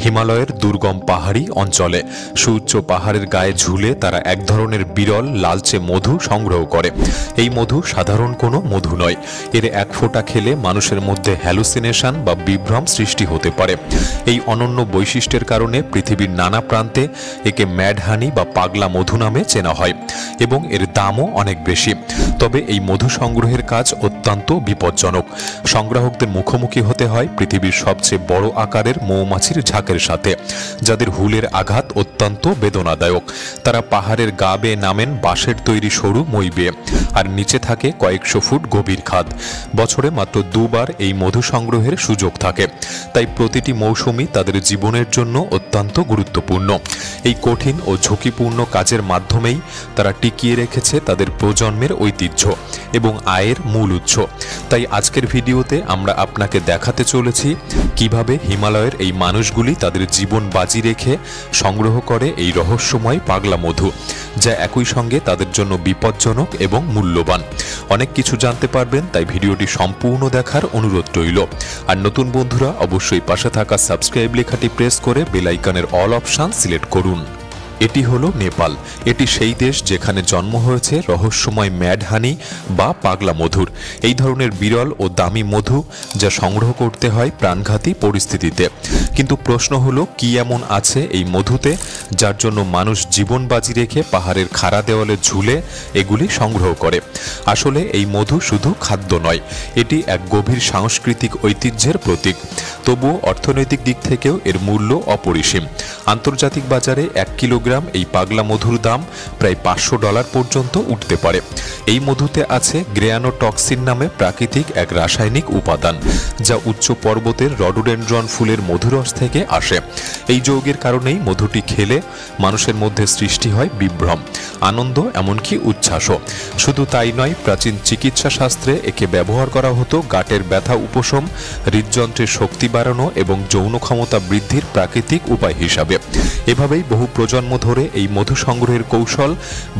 হিমালয়ের দুর্গম পাহাড়ি অঞ্চলে সুউচ্চ পাহাড়ের গায়ে ঝুলে তারা এক ধরনের বিরল লালচে মধু সংগ্রহ করে। এই মধু সাধারণ কোনো মধু নয়। এর এক ফোঁটা খেলে মানুষের মধ্যে হ্যালুসিনেশন বা বিভ্রম সৃষ্টি হতে পারে। এই অনন্য বৈশিষ্ট্যের কারণে পৃথিবীর নানা প্রান্তে একে ম্যাড হানি বা পাগলা মধু নামে চেনা হয় এবং এর দামও অনেক বেশি। তবে এই মধু সংগ্রহের কাজ অত্যন্ত বিপজ্জনক। সংগ্রাহকদের মুখোমুখি হতে হয় পৃথিবীর সবচেয়ে বড় আকারের মৌমাছির ঝাঁকের সাথে, যাদের হুলের আঘাত অত্যন্ত বেদনাদায়ক। তারা পাহাড়ের গা বেয়ে নামেন বাঁশের তৈরি সরু মই বেয়ে, আর নিচে থাকে কয়েকশো ফুট গভীর খাদ। বছরে মাত্র দুবার এই মধু সংগ্রহের সুযোগ থাকে, তাই প্রতিটি মৌসুমই তাদের জীবনের জন্য অত্যন্ত গুরুত্বপূর্ণ। এই কঠিন ও ঝুঁকিপূর্ণ কাজের মাধ্যমেই তারা টিকিয়ে রেখেছে তাদের প্রজন্মের ঐতিহ্য এবং আয়ের মূল উৎস। তাই আজকের ভিডিওতে আমরা আপনাকে দেখাতে চলেছি কিভাবে হিমালয়ের এই মানুষগুলি তাদের জীবন বাজি রেখে সংগ্রহ করে এই রহস্যময় পাগলা মধু, যা একই সঙ্গে তাদের জন্য বিপজ্জনক এবং মূল্যবান। অনেক কিছু জানতে পারবেন, তাই ভিডিওটি সম্পূর্ণ দেখার অনুরোধ রইল। আর নতুন বন্ধুরা অবশ্যই পাশে থাকা সাবস্ক্রাইব লেখাটি প্রেস করে বেল আইকনের অল অপশন সিলেক্ট করুন। এটি হলো নেপাল। এটি সেই দেশ যেখানে জন্ম হয়েছে রহস্যময় ম্যাড হানি বা পাগলা মধুর। এই ধরনের বিরল ও দামি মধু যা সংগ্রহ করতে হয় প্রাণঘাতী পরিস্থিতিতে। কিন্তু প্রশ্ন হলো, কি এমন আছে এই মধুতে যার জন্য মানুষ জীবন বাজি রেখে পাহাড়ের খাড়া দেওয়ালে ঝুলে এগুলি সংগ্রহ করে? আসলে এই মধু শুধু খাদ্য নয়, এটি এক গভীর সাংস্কৃতিক ঐতিহ্যের প্রতীক। তবুও অর্থনৈতিক দিক থেকেও এর মূল্য অপরিসীম। আন্তর্জাতিক বাজারে 1 কিলোগ্রাম এই পাগলা মধুর দাম প্রায় $500 পর্যন্ত উঠতে পারে। এই মধুতে আছে গ্রেয়ানোটক্সিন নামে প্রাকৃতিক এক রাসায়নিক উপাদান, যা উচ্চ পর্বতের রডোডেনড্রন ফুলের মধুরস থেকে আসে। এই যৌগের কারণেই মধুটি খেলে মানুষের মধ্যে সৃষ্টি হয় বিভ্রম, আনন্দ, এমনকি উচ্ছ্বাসও। শুধু তাই নয়, প্রাচীন চিকিৎসা শাস্ত্রে একে ব্যবহার করা হতো গাঁটের ব্যথা উপশম, হৃদযন্ত্রের শক্তি বাড়ানো এবং যৌন ক্ষমতা বৃদ্ধির প্রাকৃতিক উপায় হিসাবে। এভাবেই বহু প্রজন্ম ধরে এই মধু সংগ্রহের কৌশল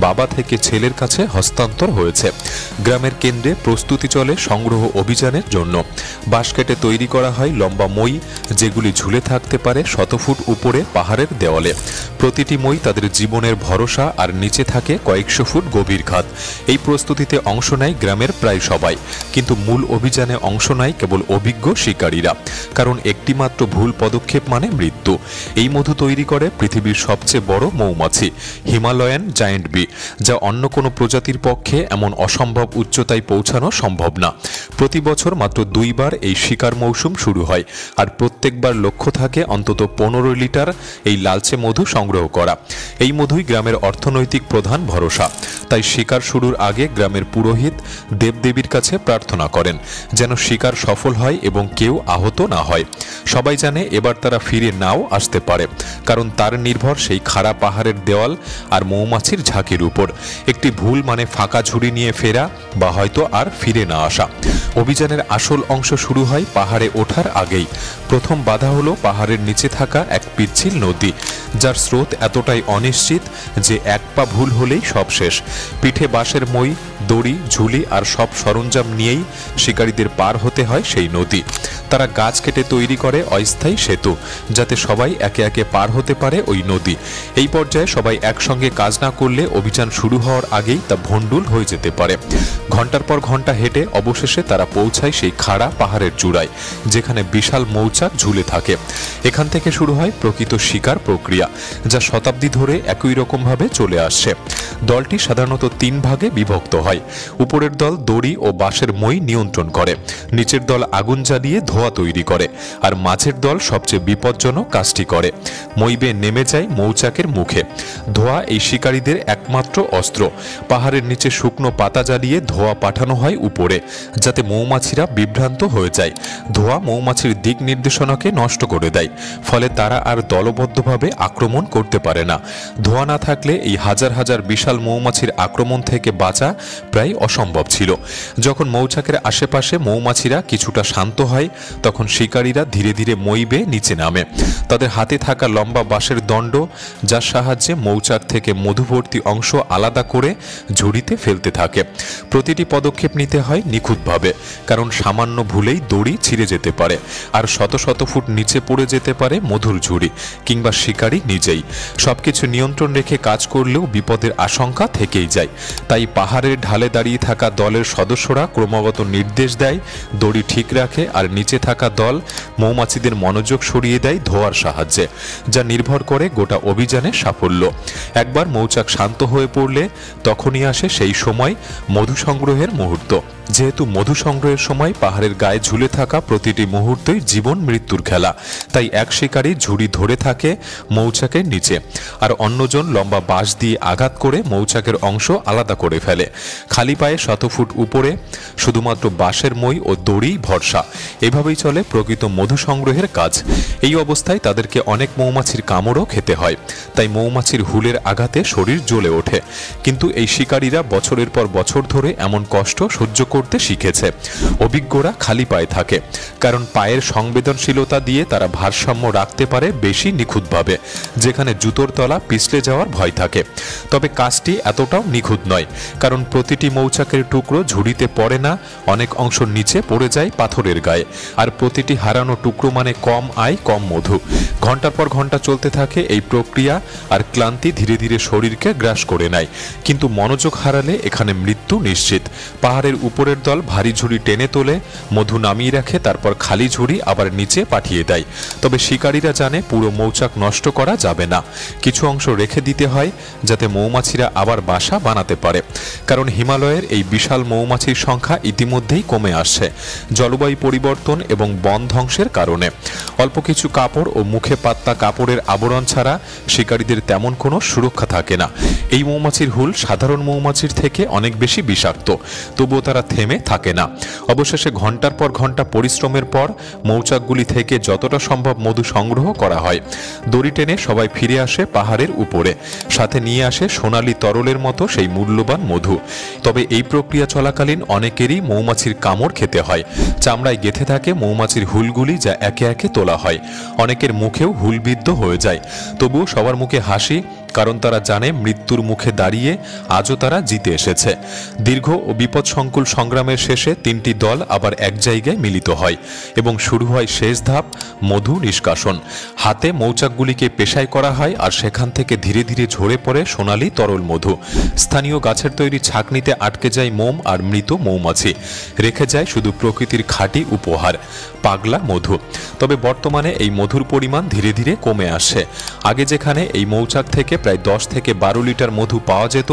বাবা থেকে ছেলের কাছে হস্তান্তর হয়েছে। গ্রামের কেন্দ্রে প্রস্তুতি চলে সংগ্রহ অভিযানের জন্য। বাঁশ কেটে তৈরি করা হয় লম্বা মই, যেগুলি ঝুলে থাকতে পারে 100 ফুট উপরে পাহাড়ের দেওয়ালে। প্রতিটি মই তাদের জীবনের ভরসা, আর নিচে থাকে কয়েকশো ফুট গভীর খাদ। এই প্রস্তুতিতে অংশ নেয় গ্রামের প্রায় সবাই, কিন্তু মূল অভিযানে অংশ নেয় কেবল অভিজ্ঞ শিকারীরা, কারণ একটিমাত্র ভুল পদক্ষেপ মানে মৃত্যু। এই মধু তৈরি করে পৃথিবীর সবচেয়ে বড় মৌমাছি হিমালয়ান জায়েন্ট বি, যা অন্য কোনো প্রজাতির পক্ষে এমন অসম্ভব উচ্চতায় পৌঁছানো সম্ভব না। প্রতি বছর মাত্র 2 বার এই শিকার মৌসুম শুরু হয়, আর প্রত্যেকবার লক্ষ্য থাকে অন্তত 15 লিটার এই লালচে মধু সংগ্রহ করা। এই মধুই গ্রামের অর্থনৈতিক প্রধান ভরসা। তাই শিকার শুরুর আগে গ্রামের পুরোহিত দেবদেবীর কাছে প্রার্থনা করেন যেন শিকার সফল হয় এবং কেউ আহত না হয়। সবাই জানে এবার তারা ফিরে নাও আসতে পারে, কারণ তার নির্ভর সেই খাড়া পাহাড়ের দেওয়াল আর মৌমাছির ঝাঁকির উপর। একটি ভুল মানে ফাঁকা ঝুড়ি নিয়ে ফেরা, বা হয়তো আর ফিরে না আসা। অভিযানের আসল অংশ শুরু হয় পাহাড়ে ওঠার আগেই। প্রথম বাধা হলো পাহাড়ের নিচে থাকা এক পিচ্ছিল নদী, যার স্রোত এতটাই অনিশ্চিত যে এক পা ভুল হলেই সব শেষ। পিঠে বাঁশের মই, দড়ি, ঝুলি আর সব সরঞ্জাম নিয়েই শিকারীদের পার হতে হয় সেই নদী। তারা গাছ কেটে তৈরি করে অস্থায়ী সেতু, যাতে সবাই একে একে পার হতে পারে ওই নদী। এই পর্যায়ে সবাই একসঙ্গে কাজ না করলে অভিযান শুরু হওয়ার আগেই তা ভণ্ডুল হয়ে যেতে পারে। ঘন্টার পর ঘন্টা হেঁটে অবশেষে তারা পৌঁছায় সেই খাড়া পাহাড়ের চূড়ায়, যেখানে বিশাল মৌচাক ঝুলে থাকে। এখান থেকে শুরু হয় প্রকৃত শিকার প্রক্রিয়া, যা শতাব্দী ধরে একই রকমভাবে চলে আসছে। দলটি সাধারণত 3 ভাগে বিভক্ত হয়। উপরের দল দড়ি ও বাঁশের মই নিয়ন্ত্রণ করে, নিচের দল আগুন জ্বালিয়ে ধোঁয়া তৈরি করে, আর মাঝের দল সবচেয়ে বিপজ্জনক কাজটি করে, মই বেয়ে নেমে যায় মৌচাকের মুখে। ধোঁয়া এই শিকারীদের একমাত্র অস্ত্র। পাহাড়ের নিচে শুকনো পাতা জ্বালিয়ে ধোঁয়া পাঠানো হয় উপরে, যাতে মৌমাছিরা বিভ্রান্ত হয়ে যায়। ধোঁয়া মৌমাছির দিক নির্দেশনাকে নষ্ট করে দেয়, ফলে তারা আর দলবদ্ধভাবে আক্রমণ করতে পারে না। ধোঁয়া না থাকলে এই হাজার হাজার বিশাল মৌমাছির আক্রমণ থেকে বাঁচা প্রায় অসম্ভব ছিল। যখন মৌচাকের আশেপাশে মৌমাছিরা কিছুটা শান্ত হয় তখন শিকারীরা ধীরে ধীরে মই বেয়ে নিচে নামে। তাদের হাতে থাকা লম্বা বাঁশের দণ্ড, যার সাহায্যে মৌচাক থেকে মধুভর্তি অংশ আলাদা করে ঝুড়িতে ফেলতে থাকে। প্রতিটি পদক্ষেপ নিতে হয় নিখুঁতভাবে, কারণ সামান্য ভুলেই দড়ি ছিঁড়ে যেতে পারে আর শত শত ফুট নিচে পড়ে যেতে পারে মধুর ঝুড়ি কিংবা শিকারী নিজেই। সবকিছু নিয়ন্ত্রণ রেখে কাজ করলেও বিপদের আশঙ্কা থেকেই যায়। তাই পাহাড়ের ঢালে দাঁড়িয়ে থাকা দলের সদস্যরা ক্রমাগত নির্দেশ দেয়, দড়ি ঠিক রাখে, আর নিচে থাকা দল মৌমাছিদের মনোযোগ সরিয়ে দেয় ধোঁয়ার সাহায্যে, যা নির্ভর করে গোটা অভিযানের সাফল্য। একবার মৌচাক শান্ত হয়ে পড়লে তখনই আসে সেই সময় মধু সংগ্রহের মুহূর্ত। যেহেতু মধু সংগ্রহের সময় পাহাড়ের গায়ে ঝুলে থাকা প্রতিটি মুহূর্তই জীবন মৃত্যুর খেলা, তাই এক শিকারী ঝুড়ি ধরে থাকে মৌচাকের নিচে, আর অন্যজন লম্বা বাঁশ দিয়ে আঘাত করে মৌচাকের অংশ আলাদা করে ফেলে। খালি পায়ে শত ফুট উপরে শুধুমাত্র বাঁশের মই ও দড়ি ভরসা। এভাবেই চলে প্রকৃত মধু সংগ্রহের কাজ। এই অবস্থায় তাদেরকে অনেক মৌমাছির কামড়ও খেতে হয়, তাই মৌমাছির হুলের আঘাতে শরীর জ্বলে ওঠে। কিন্তু এই শিকারীরা বছরের পর বছর ধরে এমন কষ্ট সহ্য করতে শিখেছে। অভিজ্ঞরা খালি পায়ে থাকে, কারণ পায়ের সংবেদনশীলতা দিয়ে তারা ভারসাম্য রাখতে পারে বেশি নিখুঁতভাবে, যেখানে জুতোর তলা পিছলে যাওয়ার ভয় থাকে। তবে কাজটি এতটাও নিখুঁত নয়, কারণ প্রতিটি মৌচাকের টুকরো ঝুড়িতে পড়ে না, অনেক অংশ নিচে পড়ে যায় পাথরের গায়ে, আর প্রতিটি হারানো টুকরো মানে কম আয়, কম মধু। ঘন্টার পর ঘন্টা চলতে থাকে এই প্রক্রিয়া, আর ক্লান্তি ধীরে ধীরে শরীরকে গ্রাস করে নেয়। কিন্তু মনোযোগ হারালে এখানে মৃত্যু নিশ্চিত। পাহাড়ের উপরের দল ভারী ঝুড়ি টেনে তোলে, মধু নামিয়ে রাখে, তারপর খালি ঝুড়ি আবার নিচে পাঠিয়ে দেয়। তবে শিকারীরা জানে পুরো মৌচাক নষ্ট করা যাবে না, কিছু অংশ রেখে দিতে হয় যাতে মৌমাছিরা আবার বাসা বানাতে পারে। কারণ হিমালয়ের এই বিশাল মৌমাছির সংখ্যা ইতিমধ্যেই কমে আসছে জলবায়ু পরিবর্তন এবং বন ধ্বংসের কারণে। অল্প কিছু কাপড় ও মুখে পাতলা কাপড়ের আবরণ ছাড়া শিকারীদের তেমন কোনো সুরক্ষা থাকে না। এই মৌমাছির হুল সাধারণ মৌমাছির থেকে অনেক বেশি বিষাক্ত, তবুও তারা থেমে থাকে না। অবশেষে ঘন্টার পর ঘন্টা পরিশ্রমের পর মৌচাকগুলি থেকে যতটা সম্ভব মধু সংগ্রহ করা হয়। দড়ি টেনে সবাই ফিরে আসে পাহাড়ের উপরে, সাথে নিয়ে আসে সোনালী তরলের মতো সেই মূল্যবান মধু। তবে এই প্রক্রিয়া চলাকালীন অনেকেরই মৌমাছির কামড় খেতে হয়। চামড়ায় গেঁথে থাকে মৌমাছির হুলগুলি, যা একে একে তোলা হয়। অনেকের মুখেও হুলবিদ্ধ হয়ে যায়, তবুও সবার মুখে হাসি, কারণ তারা জানে মৃত্যুর মুখে দাঁড়িয়ে আজও তারা জিতে এসেছে। দীর্ঘ ও বিপদসংকুল সংগ্রামের শেষে তিনটি দল আবার এক জায়গায় মিলিত হয় এবং শুরু হয় শেষ ধাপ, মধু নিষ্কাশন। হাতে মৌচাকগুলিকে পেশাই করা হয়, আর সেখান থেকে ধীরে ধীরে ঝরে পড়ে সোনালী তরল মধু। স্থানীয় গাছের তৈরি ছাঁকনিতে আটকে যায় মোম আর মৃত মৌমাছি, রেখে যায় শুধু প্রকৃতির খাঁটি উপহার, পাগলা মধু। তবে বর্তমানে এই মধুর পরিমাণ ধীরে ধীরে কমে আসছে। আগে যেখানে এই মৌচাক থেকে প্রায় 10 থেকে 12 লিটার মধু পাওয়া যেত,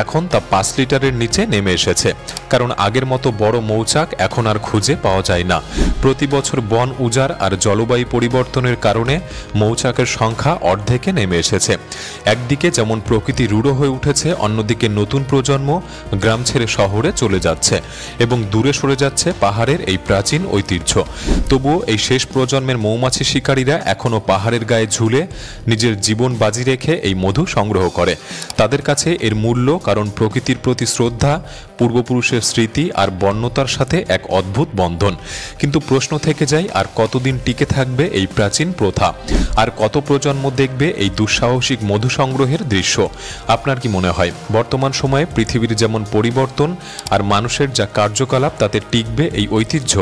এখন তা 5 লিটারের নিচে নেমে এসেছে, কারণ আগের মতো বড় মৌচাক এখন আর খুঁজে পাওয়া যায় না। প্রতি বছর বন উজাড় আর জলবায়ু পরিবর্তনের কারণে মৌচাকের সংখ্যা অর্ধেকে নেমে এসেছে। একদিকে যেমন প্রকৃতি রূঢ় হয়ে উঠেছে, অন্যদিকে নতুন প্রজন্ম গ্রাম ছেড়ে শহরে চলে যাচ্ছে এবং দূরে সরে যাচ্ছে পাহাড়ের এই প্রাচীন ঐতিহ্য। তবুও এই শেষ প্রজন্মের মৌমাছি শিকারীরা এখনও পাহাড়ের গায়ে ঝুলে নিজের জীবন বাজি রেখে এই মধু সংগ্রহ করে। তাদের কাছে এর মূল্য, কারণ প্রকৃতির প্রতি শ্রদ্ধা, পূর্বপুরুষের স্মৃতি আর বন্যতার সাথে এক অদ্ভুত বন্ধন। কিন্তু প্রশ্ন থেকে যায়, আর কতদিন টিকে থাকবে এই প্রাচীন প্রথা? আর কত প্রজন্ম দেখবে এই দুঃসাহসিক মধু সংগ্রহের দৃশ্য? আপনার কি মনে হয় বর্তমান সময়ে পৃথিবীর যেমন পরিবর্তন আর মানুষের যা কার্যকলাপ, তাতে টিকবে এই ঐতিহ্য?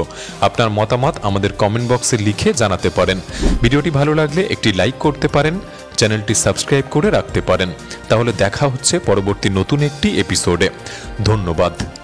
আপনার মতামত আমাদের কমেন্ট বক্সে লিখে জানাতে পারেন। ভিডিওটি ভালো লাগলে একটি লাইক করতে পারেন, চ্যানেলটি সাবস্ক্রাইব করে রাখতে পারেন। তাহলে দেখা হচ্ছে পরবর্তী নতুন একটি এপিসোডে। ধন্যবাদ।